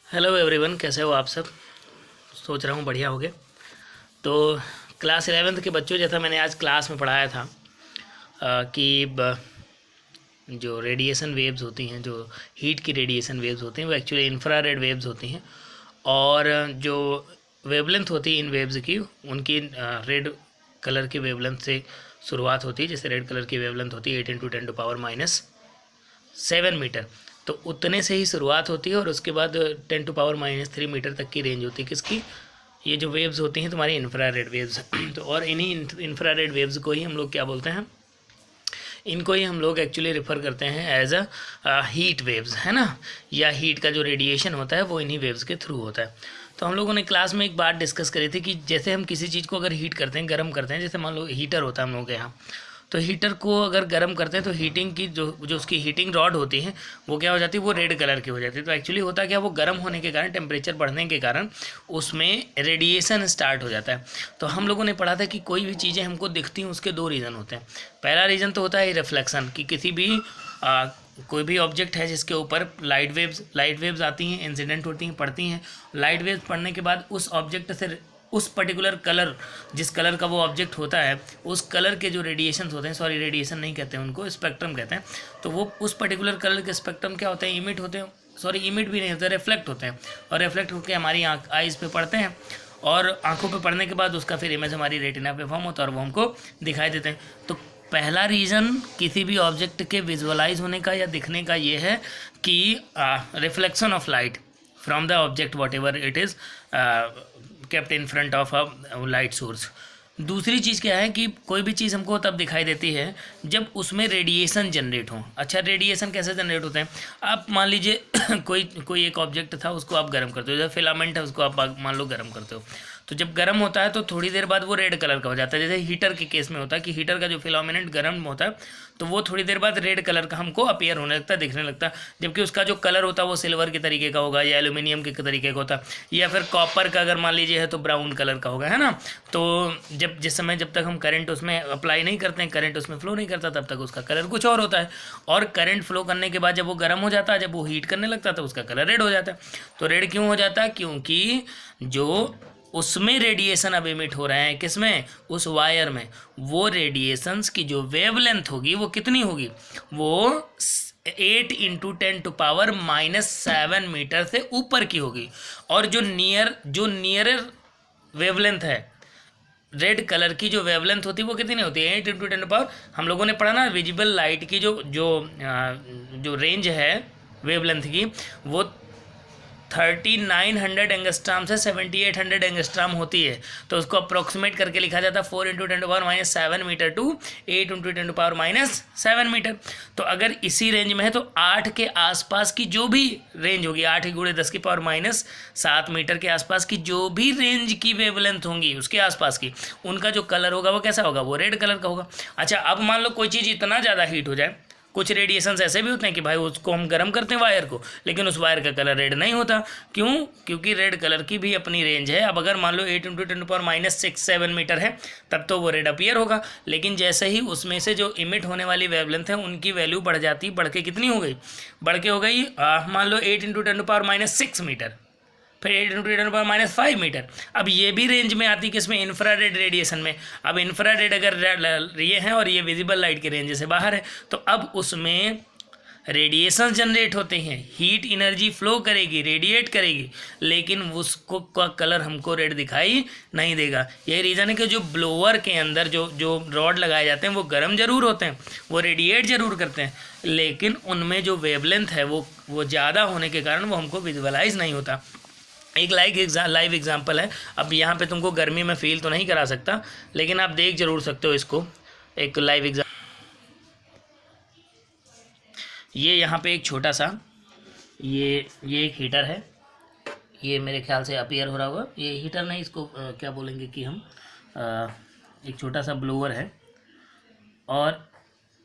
Hello everyone, कैसे हो आप सब। सोच रहा हूँ बढ़िया होगे। तो क्लास 11th के बच्चों, जैसा मैंने आज क्लास में पढ़ाया था कि जो रेडिएशन वेव्स होती हैं, जो हीट की रेडिएशन वेव्स होती हैं, वो एक्चुअली इंफ्रारेड वेव्स होती हैं। और जो वेवलेंथ होती है इन वेव्स की, उनकी रेड कलर की वेवलेंथ से शुरुआत होती है। जैसे रेड कलर की वेवलेंथ होती है 8 × 10⁻⁷ मीटर, तो उतने से ही शुरुआत होती है और उसके बाद 10⁻³ मीटर तक की रेंज होती है किसकी, ये जो वेव्स होती हैं तुम्हारी इंफ्रारेड वेव्स। तो और इन्हीं इंफ्रारेड वेव्स को ही हम लोग क्या बोलते हैं, इनको ही हम लोग एक्चुअली रेफ़र करते हैं एज अ हीट वेव्स, है ना। या हीट का जो रेडिएशन होता है वो इन्हीं वेव्स के थ्रू होता है। तो हम लोगों ने क्लास में एक बात डिस्कस करी थी कि जैसे हम किसी चीज़ को अगर हीट करते हैं, गर्म करते हैं, जैसे मान लो हीटर होता है हम लोगों के यहाँ, तो हीटर को अगर गर्म करते हैं तो हीटिंग की जो उसकी हीटिंग रॉड होती है वो क्या हो जाती है, वो रेड कलर की हो जाती है। तो एक्चुअली होता क्या, वो गर्म होने के कारण, टेम्परेचर बढ़ने के कारण उसमें रेडिएशन स्टार्ट हो जाता है। तो हम लोगों ने पढ़ा था कि कोई भी चीज़ें हमको दिखती हैं उसके दो रीज़न होते हैं। पहला रीज़न तो होता है रिफ्लेक्शन, कि किसी भी कोई भी ऑब्जेक्ट है जिसके ऊपर लाइट वेव्स आती हैं, इंसिडेंट होती हैं, पड़ती हैं। लाइट वेव्स पड़ने के बाद उस ऑब्जेक्ट से उस पर्टिकुलर कलर, जिस कलर का वो ऑब्जेक्ट होता है, उस कलर के जो रेडिएशंस होते हैं, सॉरी रेडिएशन नहीं कहते हैं उनको, स्पेक्ट्रम कहते हैं। तो वो उस पर्टिकुलर कलर के स्पेक्ट्रम क्या होते हैं, इमिट होते हैं, सॉरी इमिट भी नहीं होते, रिफ्लेक्ट होते हैं। और रिफ्लेक्ट होकर हमारी आइज़ पे पड़ते हैं और आंखों पे पड़ने के बाद उसका फिर इमेज हमारी रेटिना पे फॉर्म होता है और वो हमको दिखाई देते हैं। तो पहला रीज़न किसी भी ऑब्जेक्ट के विजुअलाइज होने का या दिखने का ये है कि reflection of light from the object what ever it is kept in front of a light source. दूसरी चीज़ क्या है कि कोई भी चीज़ हमको तब दिखाई देती है जब उसमें रेडिएशन जनरेट हो। अच्छा, रेडिएशन कैसे जनरेट होते हैं, आप मान लीजिए कोई एक ऑब्जेक्ट था, उसको आप गर्म करते हो, जैसे फिलामेंट है उसको आप मान लो गर्म करते हो, तो जब गर्म होता है तो थोड़ी देर बाद वो रेड कलर का हो जाता है। जैसे हीटर के केस में होता है कि हीटर का जो फिलामेंट गर्म होता है तो वो थोड़ी देर बाद रेड कलर का हमको अपीयर होने लगता है, दिखने लगता है, जबकि उसका जो कलर होता है वो सिल्वर के तरीके का होगा या एल्यूमिनियम के तरीके का होता है, या फिर कॉपर का अगर मान लीजिए है तो ब्राउन कलर का होगा, है ना। तो जब तक हम करंट उसमें अप्लाई नहीं करते हैं, करंट उसमें फ्लो नहीं करता, तब तक उसका कलर कुछ और होता है। और करंट फ्लो करने के बाद जब वो गर्म हो जाता है, जब वो हीट करने लगता है तो उसका कलर रेड हो जाता है। तो रेड क्यों हो जाता है, क्योंकि जो उसमें रेडिएशन अब इमिट हो रहे हैं, किसमें, उस वायर में, वो रेडिएशंस की जो वेवलेंथ होगी वो कितनी होगी, वो 8 × 10⁻⁷ मीटर से ऊपर की होगी। और जो नियरर वेवलेंथ है, रेड कलर की जो वेवलेंथ होती है वो कितनी होती है, 8 × 10⁻, हम लोगों ने पढ़ा ना, विजिबल लाइट की जो रेंज है वेवलेंथ की, वो 3900 एंगस्ट्राम से 7800 एंगस्ट्राम होती है। तो उसको अप्रोक्सीमेट करके लिखा जाता है 4 × 10⁻⁷ मीटर टू 8 × 10⁻⁷ मीटर। तो अगर इसी रेंज में है तो 8 के आसपास की जो भी रेंज होगी, 8 × 10⁻⁷ मीटर के आसपास की जो भी रेंज की वेवलेंथ होंगी, उसके आसपास की, उनका जो कलर होगा वो कैसा होगा, वो रेड कलर का होगा। अच्छा, अब मान लो कोई चीज़ इतना ज़्यादा हीट हो जाए, कुछ रेडिएशंस ऐसे भी होते हैं कि भाई उसको हम गर्म करते हैं वायर को, लेकिन उस वायर का कलर रेड नहीं होता। क्यों, क्योंकि रेड कलर की भी अपनी रेंज है। अब अगर मान लो 8 × 10⁻⁶ मीटर है तब तो वो रेड अपीयर होगा, लेकिन जैसे ही उसमें से जो इमिट होने वाली वेवलेंथ है उनकी वैल्यू बढ़ जाती, बढ़ के कितनी हो गई, बढ़ के हो गई मान लो 8 × 10⁻⁶ मीटर, फिर 8 × 10⁻⁵ मीटर। अब ये भी रेंज में आती किसमें, इंफ्रारेड रेडिएशन में। अब इंफ्रारेड अगर ये है और ये विजिबल लाइट के रेंज से बाहर है, तो अब उसमें रेडिएशन जनरेट होते हैं, हीट एनर्जी फ्लो करेगी, रेडिएट करेगी, लेकिन उसको का कलर हमको रेड दिखाई नहीं देगा। यही रीज़न है कि जो ब्लोअर के अंदर जो रॉड लगाए जाते हैं वो गर्म जरूर होते हैं, वो रेडिएट जरूर करते हैं, लेकिन उनमें जो वेवलेंथ है वो ज़्यादा होने के कारण वो हमको विजुअलाइज नहीं होता। एक लाइव एग्जांपल है। अब यहाँ पे तुमको गर्मी में फील तो नहीं करा सकता, लेकिन आप देख जरूर सकते हो इसको। एक लाइव एग्जांपल, ये यहाँ पे एक छोटा सा ये एक हीटर है, ये मेरे ख्याल से अपीयर हो रहा होगा, ये हीटर नहीं, इसको क्या बोलेंगे कि हम एक छोटा सा ब्लोअर है। और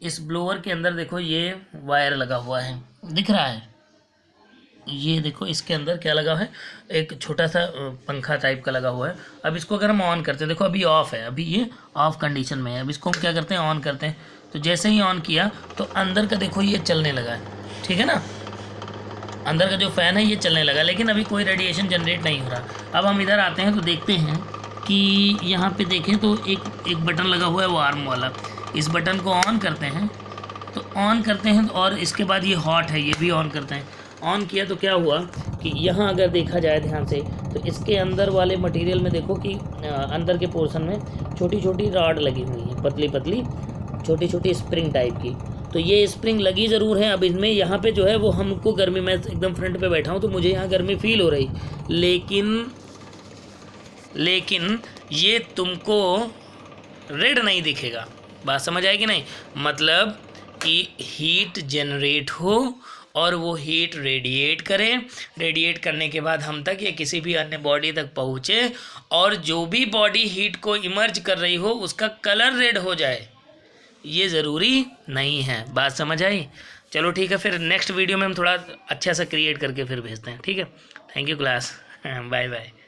इस ब्लोअर के अंदर देखो ये वायर लगा हुआ है, दिख रहा है, ये देखो इसके अंदर क्या लगा है, एक छोटा सा पंखा टाइप का लगा हुआ है। अब इसको अगर हम ऑन करते हैं, देखो अभी ऑफ है, अभी ये ऑफ कंडीशन में है। अब इसको हम क्या करते हैं, ऑन करते हैं, तो जैसे ही ऑन किया तो अंदर का देखो ये चलने लगा है, ठीक है ना। अंदर का जो फ़ैन है ये चलने लगा, लेकिन अभी कोई रेडिएशन जनरेट नहीं हो रहा। अब हम इधर आते हैं तो देखते हैं कि यहाँ पे देखें तो एक बटन लगा हुआ है वार्म वाला। इस बटन को ऑन करते हैं, तो ऑन करते हैं और इसके बाद ये हॉट है, ये भी ऑन करते हैं। ऑन किया तो क्या हुआ कि यहाँ अगर देखा जाए ध्यान से तो इसके अंदर वाले मटेरियल में देखो कि अंदर के पोर्शन में छोटी छोटी रॉड लगी हुई हैं, पतली पतली छोटी छोटी स्प्रिंग टाइप की। तो ये स्प्रिंग लगी ज़रूर है। अब इसमें यहाँ पे जो है वो हमको गर्मी, मैं एकदम फ्रंट पे बैठा हूँ तो मुझे यहाँ गर्मी फील हो रही, लेकिन ये तुमको रेड नहीं दिखेगा। बात समझ आएगी नहीं? मतलब कि हीट जनरेट हो और वो हीट रेडिएट करे, रेडिएट करने के बाद हम तक या किसी भी अन्य बॉडी तक पहुँचे, और जो भी बॉडी हीट को इमर्ज कर रही हो उसका कलर रेड हो जाए, ये ज़रूरी नहीं है। बात समझ आई? चलो ठीक है, फिर नेक्स्ट वीडियो में हम थोड़ा अच्छा सा क्रिएट करके फिर भेजते हैं। ठीक है, thank you class, bye bye.